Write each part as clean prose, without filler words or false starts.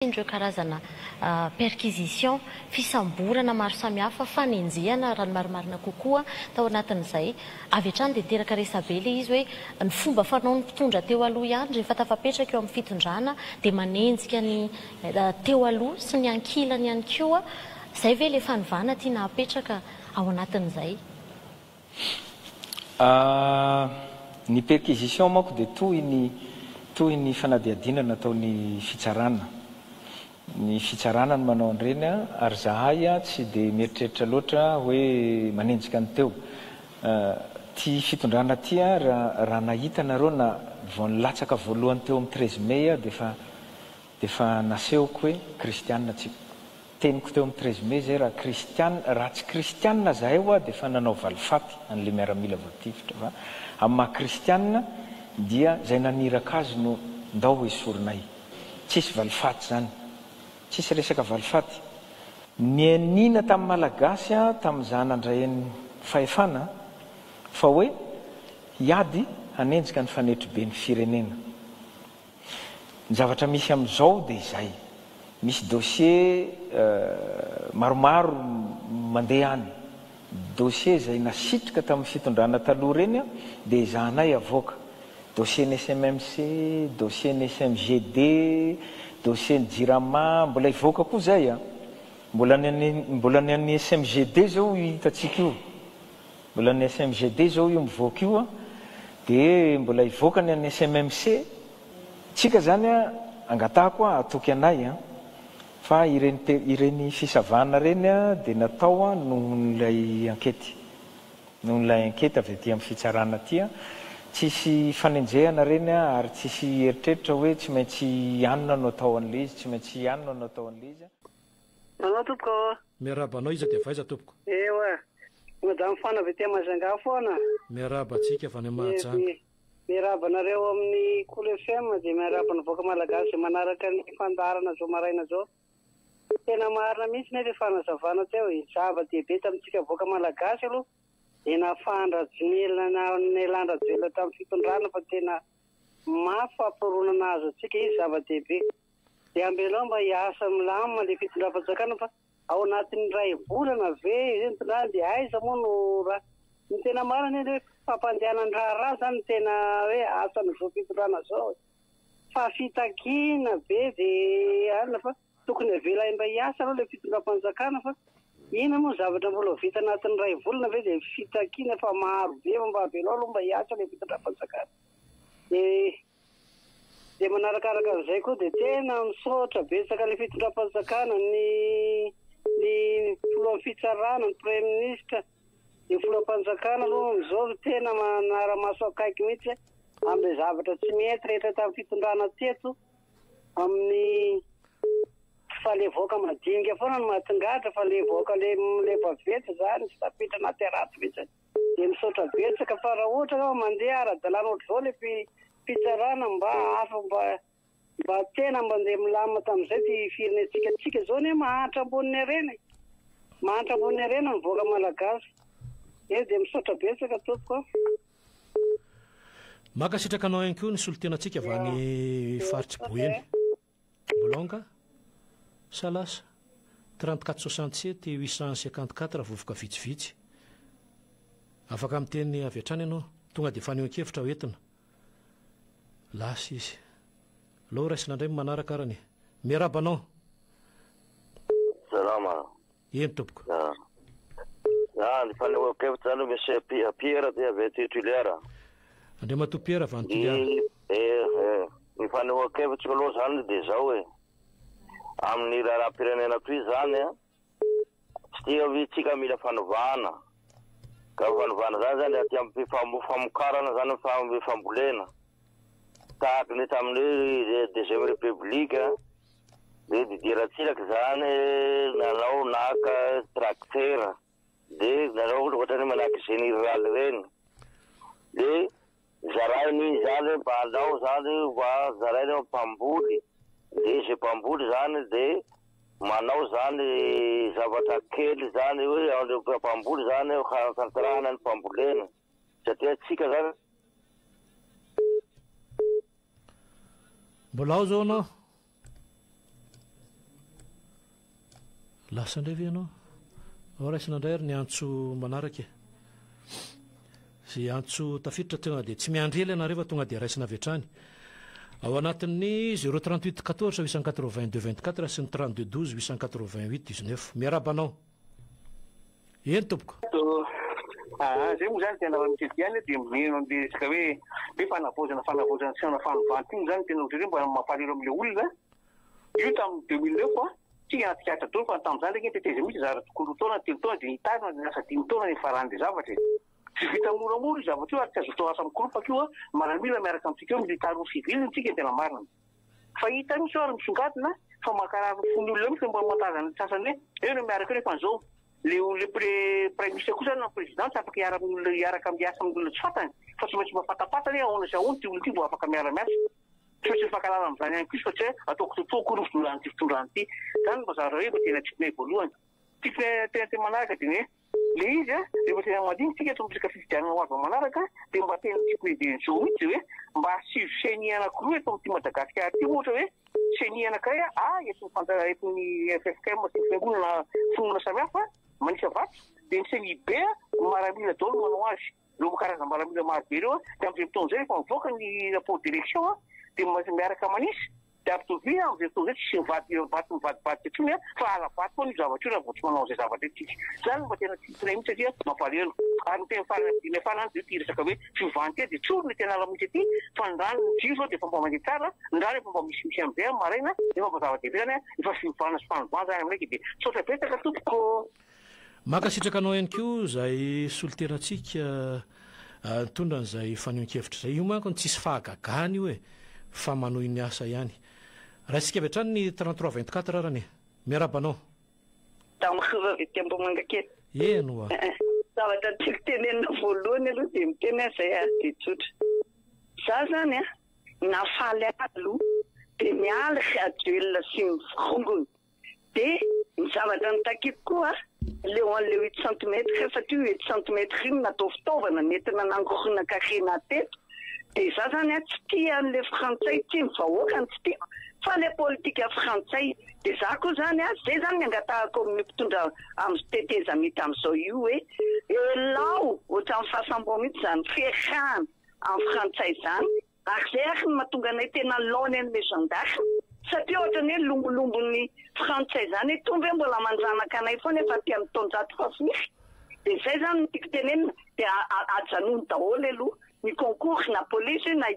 Indreo karazana perquisition fisamborana maro samihafa fanenjehana raha ny marimarina kokoa tao anatin'izay avy hatrany dia teraka resabe ilay izy hoe ny fomba fanao ny mpitondra teo aloha ihany rehefa tafapetraka eo amin'ny fitondrana dia manenjika ny teo aloha sy ny ankilany ihany koa izay ve ilay fanovana tiana hapetraka ao anatin'izay. Ny perquisition manko dia toy ny fanadihadina nataon'ny fitsarana. Ny fitsarana ny manao an'ireny ary zahay tsy dia mieritreritra loatra hoe manenjika ny teo. Ty fitondrana ty raha nahita nareo na vao nilatsaka voalohany teo amin'ny 13 May dia efa nasehoako hoe kristianina tsy teniko teo amin'ny 13 May zay raha tsy kristianina zahay dia efa nanao valifaty an'ilay miaramila voatifitra fa amin'ny maha kristianina dia zay naniraka azy no ndao ho esorinay. Tsisy valifaty zany. Tsisy resaka valifaty. Ny anina tamin'ny malagasy tamin'izaho nandrayan'ny fahefana fa hoe hiady hanenjika ny fanetro-be ny firenena. Ny zavatra misy amin'izao dia izay. Misy dossier maromaro mandeha any. Dossier izay nasitrika tamin'ny fitondrana taloha reny dia izahanay avoaka. Dossier ny SMMC, dossier ny SMGD, dossier ny Jirama, mbola hivoaka koa zay mbola ny an'ny SMGD zao hitatsika io. Mbola ny SMGD zao io mivoaka io dia mbola hivoaka ny an'ny SMMC. Tsika zany angatahako atoky anay fa ireny fisavana reny dia natao nohon'ilay ankety. Nohon'ilay ankety avy aty amin'ny fitsarana aty. Tsisy fanenjehana reny ary tsisy eritreritra hoe tsy maintsy anona no atao an'ilay izy, tsy maintsy anona no atao an'ilay izy. Manao tompoko. Miarabanao iza dia vaiza tompoko. Ewa. Madame Fana avy aty Majanga foana. Miarabantsika fa ny Mahajanga. Miarabanareo amin'ny Cool FM dia miarabana voaka malagasy manaraka ny fandarana zao maraina zao. Tena marina mihitsy ny fanazavana teo zava-dehibe tamintsika voaka malagasy aloha. Dia nafandrajelana tamin'ny fitondrana fa tena mafampirona azy atsika izy zava-dehibe. Dia ambelao mba hiasa milamina ilay fitondram-panjakana fa ao anatin'ny ray volana ve fitondrana dia aiza moa no raha ny tena marina hoe fampandehanany raha zany tena hoe asan'izao fitondrana zao. Fa fitakiana be dia alina fa tokony avela mba hiasa aloha ilay fitondram-panjakana fa ina moa zavatra mbola vita anatin'ny ray volana ve dia fitakiana fa maro be mba avelao aloha mba hiasa ilay fitondram-panjakana. Dia manarakaraka an'izay koa dia tena misaotra betsaka ilay fitondram-panjakana ny filohan'ny fitsarana ny Premier Ministre ny filoham-panjakana aloha amin'izao tena manara-maso akaiky mihitsy amin'ilay zavatra tsy mety rehetra tamin'ny fitondrana teto amin'ny fa le voaka madinika foana no mahatongatra fa le voaka le bavetsy zany tsy tapitra anaty arato mihitsy dia misaotra betsaka fa raha ohatra mandeha ara-dalàna ohatr'izao le fitsarana mba hafa mba tena mandeha milamina tamin'izay ty firenentsika zao ne mahantra amboniny arena ny voaka malagasy. Dia misaotra betsaka tompoko. Makasitraka anao ihany koa ny solotenantsika avy any faritsy Boeny. Bolonga Salas 3467 854 vovoka vitsivitsy. Afaka amin'ny teny avy hatrany ianao tonga dia faneho an-kevitra hoentina. Lasa izy. Allo raisina indray manaraka arany. Miarabanao. Salama. Eny tompoko. Ny faneho an-kevitra zany misy Pierre dia avy aty Tuliara. Andriamatoa Pierre avy any Tuliara. Ny faneho an-kevitra aloha zany dia zao hoe amin'ny raharam-pirenena toy zany tsy tia tsika mila fanovana. Ka fanovana zany aty amin'ny famokarana zany amin'ny fambolena. Tahaka ny tamin'ny deuxième république dia didiratsiraka zany nanao naka tracteur dia nanao ohatrany manahaka général reny. Dia zarainy zany mba hanao zany mba zarainy mpamboly. Dia izay mpamboly zany dia manao zany zavatra kely zany hoe mpamboly zany hasantrahana ny mpambolena satria tsika zany. Mbola ao zao anao? lasa indray ve ianao raisina indray ary ny antso manaraka zay antso tafiditra tonga dia tsy miandry ela ianareo fa tonga dia raisina avy hatrany ao anatin'ny 038 14 882 24 sy ny 32 12 888 19 miarabanao eny tompoko zay moa zany tena raha mitsediany dia mino dia resaka hoe fanavozana sy fanavanty iny zany tena ohatrany mba mampalelo amin'ilay olona io tamin'ny 2009 tsy anatikatra taona fa tamin'izany ndraiky teteza mihitsy zara tokolo taona telo taona dia hitazana dia lasa 5 taona ny farany dia zavatra tsy vita moramora zavatra io ary tsy azo atao asa mikoropa io maramila miaraka amintsika eo militaro civil ntsika tena marina fa hita misy ary misongadina fa makarary fony olona mitsy mba matazana ny sasany hoe eo no miaraka eo nefa an'izao le premier ministre kosa na président tsy afaka hiaraka miasa amin'olona tsy fatany fa tsy maintsy mafatapatany ahoana sy ahoana ty olona ty mbo afaka miara-miasa tsy maintsy mifankalala amin'izany ihany koa fa tsy hoe ataoko totoako ny fidolany ty fitondrany ty zany mba zara hoe mba tena tsikina voalohany tena manaraka dia hoe le izy rehefa tena madinitsika eto resaka fifidianana ho avy manaraka dia mba tena tsikina denso mihitsy hoe mba sivy seni anankiroa eto amin'ity Madagasikara ty ohatra hoe seni anankiray eton'ny FFKM sy fiangonana fonona samihafa manisa vato dia ny seni be maramila daholo manao azy lo karazana maramila maro be ireo dia amin'izay fotoana zay rehefa mivoaka ny rapport direction dia miaraka manisy dia ampitovy amin'izay fotoana zay tsy mivadivadivady intsony fa ala-vaty foana io zavatra io raha vao tsy manao izay zavatra itsika zany mba tena tsikina mihitsy satria mampalelo ary ny tena farany farany dia ity resaka hoe fivanty dia tsy orony tena ala mihitsy aty fa ny rano ny jiro dia efa mba mandeha tsara ny rano efa mba misy amin'izay maraina efa mba zava-dehibe zany efa fivana sy fanovana zany amin'ndraiky dia tsotra betsaka tompoko makasitraka anao ihany koa izay soliterantsika tondra n'izay fanehoan-kevitra zay io manko ny tsisy fahagagany io fa manohy ny asa ihany raha sika avy hatrany ny 33 24 rarany miarabanao tamavavety ambomanga kely eno a zavatra tiako tenenina voalohany aloha dia mitena zay ary dia tsotra za zany nafaly aloha dia miala aduel sy mivongony dia ny zavatra nitakiko koa leo an'le 8 cm fa ty 8 cm iny natao fitaovana nentina nangorona karena teto dia za zany tsy tia an'le frantsay tsy ny vahoaka ny tsy tiako fa le politika frantsay dia za koa zany zay zany angatahako amin'ny mpitondra amin'ny teteza mity amin'izao io hoe elao ohatra amin'ny fahasambo mihitsy zany ferrana amin'ny frantsay zany ary zay ary ny mahatonga anay tena laony an'le gendarme satria ohatrany hoe lombolombony frantsay zany tomby hoe mbola manjanaka anay foana efa ty amin'ny taonjato fa firy dia zay zany tiako tenenina dia ajanony daholo aloha ny concours na polisy na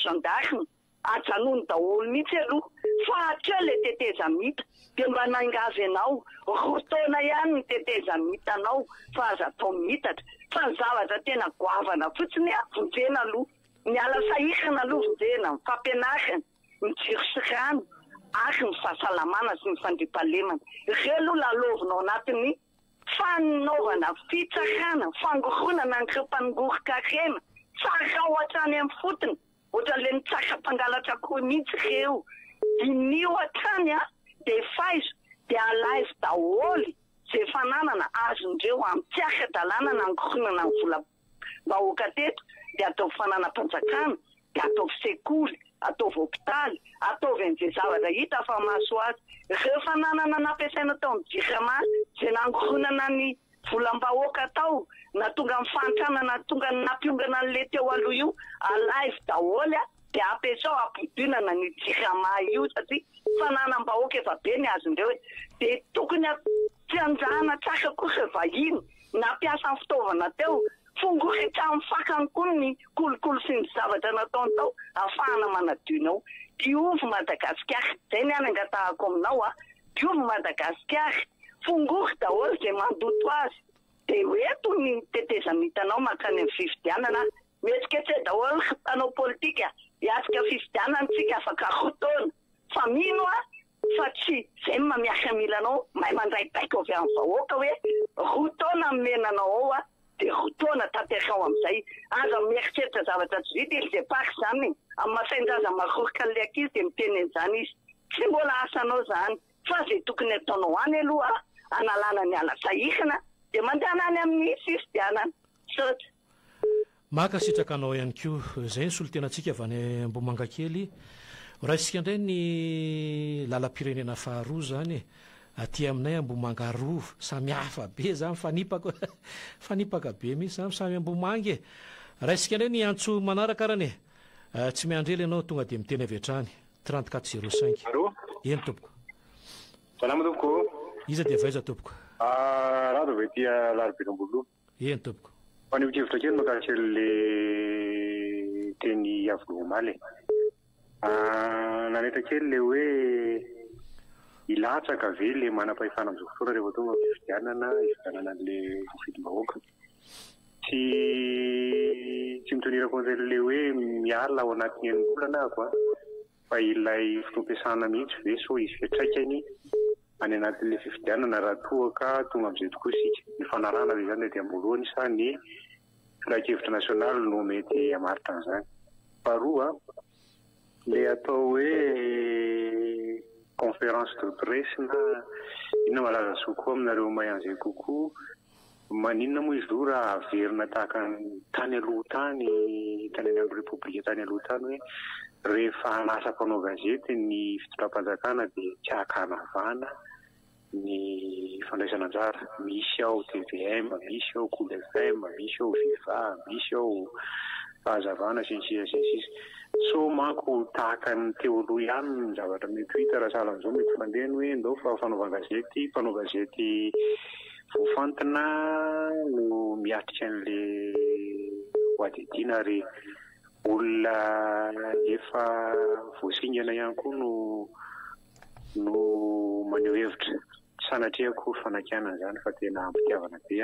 gendarme ajanony daholo mihitsy aloha fa atreo le teteza mita dia mba nangazy anao roa taona ihany ny teteza mitanao fa aza atao mitatra fa ny zavatra tena goavana fotsiny vonjena aloha miala sahirana aloha vonjena mifampianarana mijiro sy rano ary ny fahasalamana sy ny fandriampahalemana ireo aloha lalovinao anatin'ny fanaovana fitsarana fangoronana n'ireo mpanongory karena tsara ohatrany amin'ny fotony ohatran'le nitsaka mpangalatra koa mihitsy ireo dinio hatrany dia faizo dia alaivo daholy zay fananana azondreo amin'ny tsiaka-dalàna nangoronana ny vola vahoaka teto dia ataovy fananam-panjakana dia ataovy sekoly ataovy hôpitaly ataovy an'izay zavatra hita fa maso azy ireo fananana nampiasaina tao amin'ny jirama zay nangoronana ny volam-bahoaka tao na tonga mifantrana tonga nampiongana an'le teo aloha io alaivo daholo dia ampiasao ampodinana ny jirama io satria fananam-bahoaka efa be ny azondreo dia tokony tsy anjahana tsaka kosa vahiny nampiasa ny fitaovana teo fongoretra amin'ny fakany koa ny kolokolo sy ny zavatra nataony tao ahafahana manadinao diovy Madagasikara zay ny anangatahako aminao diovy Madagasikara fongory daholo zay mandoto azy dia hoeto ny teteza mitanao makany amin'ny fifidianana mietsiketsy daholo anao politika hiatrika fifidianana tsika afaka rotaona fa mino fa tsy zay mamiaka milanao mahay mandraipaika avy amin'ny vahoaka hoe rotaona menanao ao dia rotaona tanteraka ao amin'izay aza mieritreritra zavatra tsy vita izy depart zany amin'ny masainjaza marorika an'le ankizy dia miteny an'izany izy tsy mbola asanao zany fa zay tokony ataonao any aloha analana ny ala sahirana dia mandehana any amin'ny fifidianana sotra makasitraka anao ihany koa zay ny solotenantsika avy any Ambomanga kely raha isika indray ny lalam-pirenena faharoa zany aty aminay Ambohimangarova samihafa be zany fanipaka be mihitsy zany samy Ambohimangy raisika indray ny antso manaraka arany tsy miandrely ianao tonga dia miteny avy hatrany 3405 eny tompoko salama tompoko iza dia vaiza tompoko raha avy ty Larobekambolo eny tompoko fanivokevitra kely makasely teny Avolomaly naneta kely le hoe ilatsaka ve le manam-pahefana amin'izao fotoana rehefa tonga fifidianana an'le fidim-bahoaka tsy mitonirako an'izay le hoe miala ao anatin'ny enim-bolana ako fa ilay fotoam-piasana mihitsy ve so izy fiatraikany any anatin'le fifidianana raha toaka tonga amin'izay tokoa isika ny fanarana ve zany dia am-boalohany sa ny filan-kevitra nasionaly no mety hamaritra an'izany faharoa le atao hoe conférence de presse na inona malaza sokoa aminareo mahay kokoa maninona moa izy io raha averina tahaka tany aloha tany amin'ny république tany aloha tany hoe rehefa anasa mpanao gazety ny fitondram-panjakana dia tsy hakanavana ny fandraisana anjara misy ao TVM misy ao Cool FM misy ao Viva misy ao fahazavana sensisa so manko tahaka ny teo aloha ihany ny zavatra mety hita raha sahalan'izao mety mandeha ny hoe ndao fa mpanao gazety voafantina no miatrika an'le hoadidina ary olona efa voasingana ihany koa no maneho hevitra tsy sanatriako fanakiana zany fa tena ampitiavana be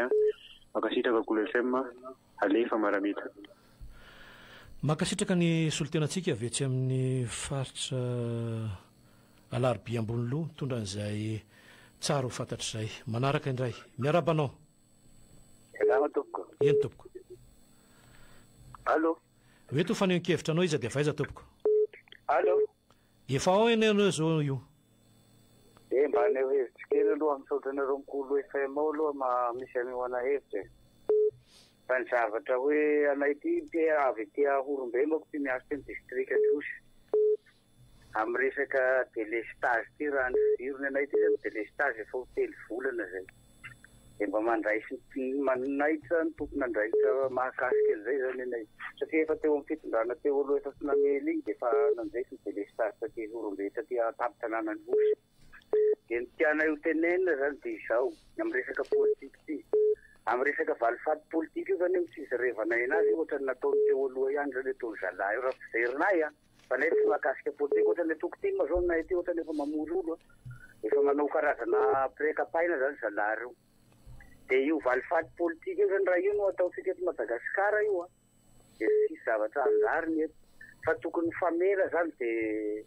makasitraka Cool FM alefa maramita makasitraka ny solotenantsika avetsy amin'ny faritra Alarobia Ambonilo tondra an'izay tsara ho fantatrizay manaraka indray miarabanao tompoko eny tompoko allo oeto faneho-kevitra anao iza dia vaiza tompoko allo efa ao eny anao zao io mba aneo hevitra kely aloha misaotra anareo mikolo FM ao aloha misy anehoana hevitra fa ny zavatra hoe anay ty avy ty Ahorombe mako ty miasa ty district Androsy amin'ny resaka délestage ty raha ny virony anay ty zany délestage efa ho 3 volana zay dia mba manaitra ny tompona andraikitra mahakasika an'izay zany anay satria efa teo amin'ny fitondrana teo aloha efa tsy namely igny dia efa nanjaitra ny délestage taty Ahorombe taty tapin-tanàna Androsy dia ny tianay ho tenenina zany dia izao amin'ny resaka politika ty amin'ny resaka valifaty politika io zany io tsy izerevanay anazy ohatra ny nataony teo aloha ihany zany ataony zalahy io raha fizerinay fa nay tsy mahakasika politika ohatra ny tokotima zao nay ty ohatra ny efa mamory olo efa manao karazana pré-campagne zany zalahy reo dia io valifaty politika io zany raha io no ataontsika eto Madagasikara io dia tsisy zavatra anjariny eto fa tokony famela zany dia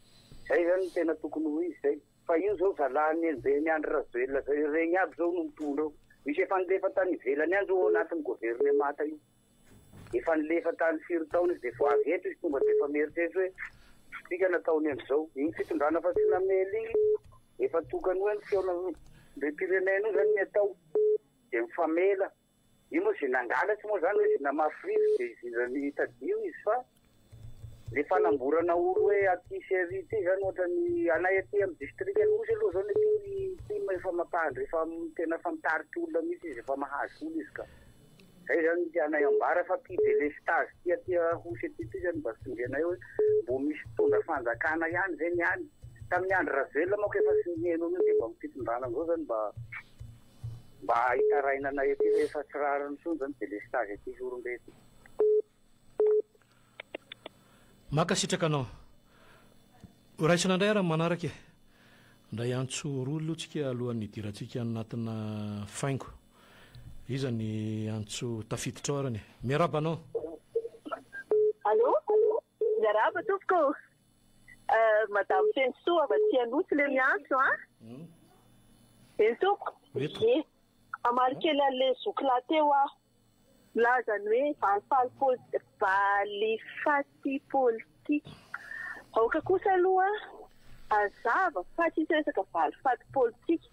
zay zany tena tokony ho izy zay fa io zao zalahy be Andry Rajoelina zay regny aby zao no mitondra ao misy efa nilefa tany ivelany any zao anatin'ny gouvernemanta io efa nilefa tany 4 taona izy dia vao avy eto izy tonga dia efa mieritreritry hoe tsika nataony amin'izao igny fitondrana fa tsy namely igny efa tokany hoe ny feona le pirenena io zany ny atao dia mifamela io moa zay nangalatsy moa zany hoe zay namafrify dia izy tadio izy fa le fanamborana olo hoe aty série ty zany ohatra ny anay aty amin'ny district Androsy aloha zao ny tim efa mampandry efa tena famitaritry olona mihitsy izy efa mahazo olo izy ka zay zany ty anay ambara fa ty délestage ty aty Ahosy aty zany mba sindrianay hoe mbo misy mpitondra fanjakana ihany zay niany tamin'ny Andry Rajoelina manko efa sy niheno io dia mba mifitondrana amin'izao zany mba hitaraina anay aty efa tsy rariny sony zany délestage aty Ahorombe ty makasitraka anao raisina indray raha manaraka ndray antso roa aloha tsika alohan'ny idirantsika anatina faingo iza ny antso tafiditra ao arany miaraba anao allo miaraba tompoko madame Fensoa avy Anotsy le miantso eny tompoko amarikely an'le zokila teo milazany hoe valifaty politika aoka kosa aloha azava fa tsisy resaka valifaty politika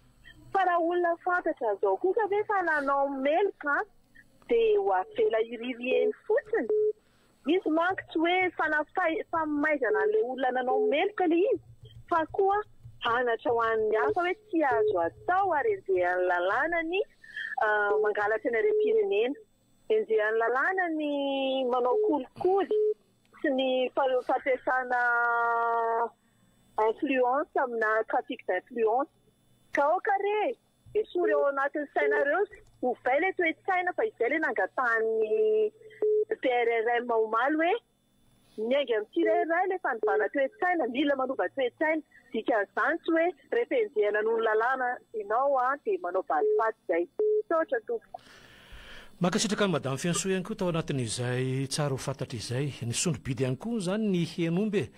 fa raha olona fantatra zao kosa ve fa nanao meloka dia ho avela iriry eny fotsiny izy manko tsy hoe famaizana an'ilay olona nanao meloka le izy fa koa hanatra ho an'ny hafa hoe tsy azo atao ary enjehan'ny lalàna ny mangalatra ny harem-pirenena, enjehan'ny lalàna ny manao kolikoly sy ny fampiasana influence amina trafic d'influence. Ka okare esory ao anatin'ny sainareo ovay ilay toe-tsaina fa izay ilay nangatahan'ny PRRM omaly hoe miainga amin'ny tsirairay ilay fanivana toe-tsaina, mila manova toe-tsaina, dikan'izany tsy hoe rehefa enjehana noho ny lalàna ianao dia manao valifaty izay. Saotra tompoko. Mankasitraka ny madamy Fiansoa ihany koa tao anatin'izay tsara ho fantatra izay. Ny sondrobidy ihany koa zany ny hen'omby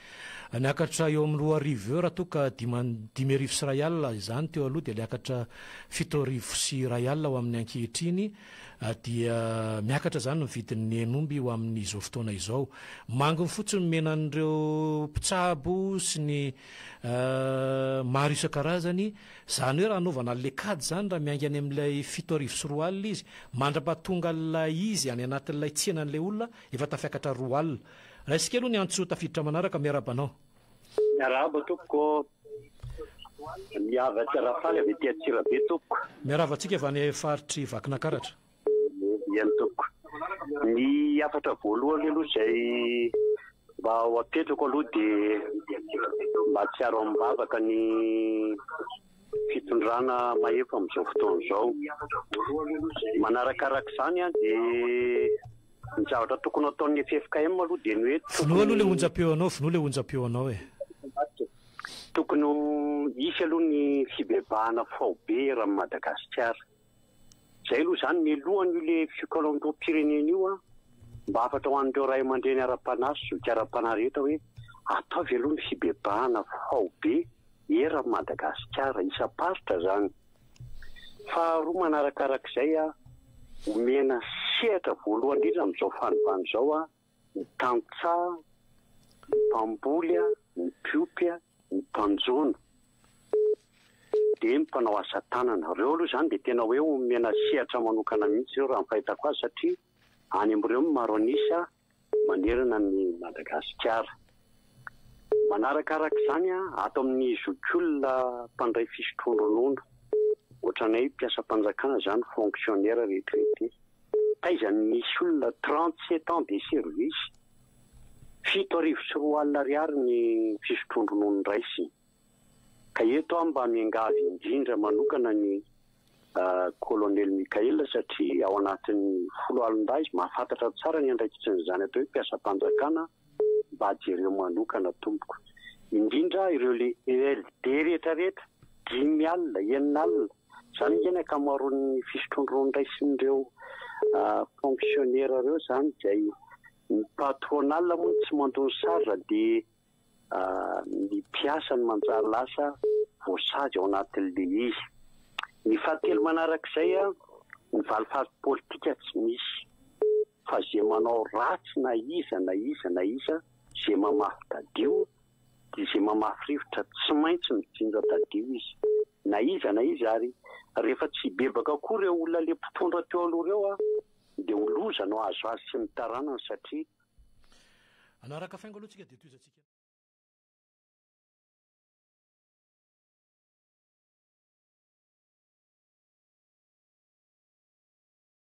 niakatra eo amin'ny 2,000 eo raha toa ka 5,000 sy iray alina izany teo aloha dia niakatra 7,000 sy iray alina ho amin'ny ankehitriny dia miakatra zany ny vidin'ny hen'omby ho amin'izao fotoana izao. Mangony fotsiny menan'ireo mpitsabo sy ny maro isan-karazany zany hoe raha anaovana lekady zany raha miangany amin'ilay 7,000 sy 4 alina izy mandrapatonga ilay izy any anatin'ilay tsenan'ilay olona efa tafiakatra 4 alina. Raha isika aloha ny antso tafiditra manaraka miarabanao. Miaraba tompoko. Miavatsy rafaly avy ety Antsirabe tompoko. Miaravatsika avy any faritry Vakinakaratra. Iany tompoko. Ny afatra voalohany aloha izay mba ho apetrako aloha dia mba tsy aro ambavaka ny fitondrana mahefa amin'izao fotoana izao. Manarakaraka izany dia ny zavatra tokony ataon'ny FFKM aloha dia ny hoe finoa aloha ilay onjam-peonao, finoa ilay onjam-peonao e. Tokony hisy aloha ny fibebahana faobe raha Madagasikara. Izay aloha izany ny lohany ilay fikolom-pirenena io mba afatra ho an'ireo ray aman-dreny ara-panahy sy ara-panahy rehetra hoe ataovy aloha ny fibebahana faobe era Madagasikara isam-paritra zany. Faharoa manarakarak'izay omena sehatra voalohany indrindra amin'izao fanovana izao ny tantsaha, ny mpamboly, ny piopy, ny mpanjono dia ny mpanao asa tanana. Ireo aloha izany dia tena hoe omena sehatra manokana mihitsy ireo raha ny fahitako azy satria any amin'ireo maro anisa manerana ny Madagasikara. Manarakarak' izany ato amin'ny zokiolona mpandray fisotroana ronono ohatranay mpiasa-panjakana zany fonctionnaire retraité taizany misy olona 37 ans de service 7,000 sy 4 alina ariary ny fisotroana ronono raisy. Ka eto mba miangavy indrindra manokana ny colonel Mikael satria ao anatin'ny 10 alina izy mahafantatra tsara ny andraikitry zany atao hoe mpiasa-panjakana mba ajereo manokana tompoko. Indrindra ireo LD rehetrarehetra 5 alina, 9 alina zany ny ankamaroan'ny fisotroana ronono raisin'ireo fonctionnaire ireo zany izay ny patronal moa tsy mandony sarra dia ny mpiasa ny manjary lasa voasady ao anatin'le izy. Ny fahatelo manarak'izay ny valifaty politika tsy misy fa izay manao ratsy na iza izay mamafy tadio dia izay mamafy rivotra tsy maintsy mijinja tadio izy na iza ary rehefa tsy bebaka koa ireo olona le mpitondra teo aloha ireo dia ho loza no azo azy sy mitaranana satria anaraka faingo aloha tsika dia toy izantsika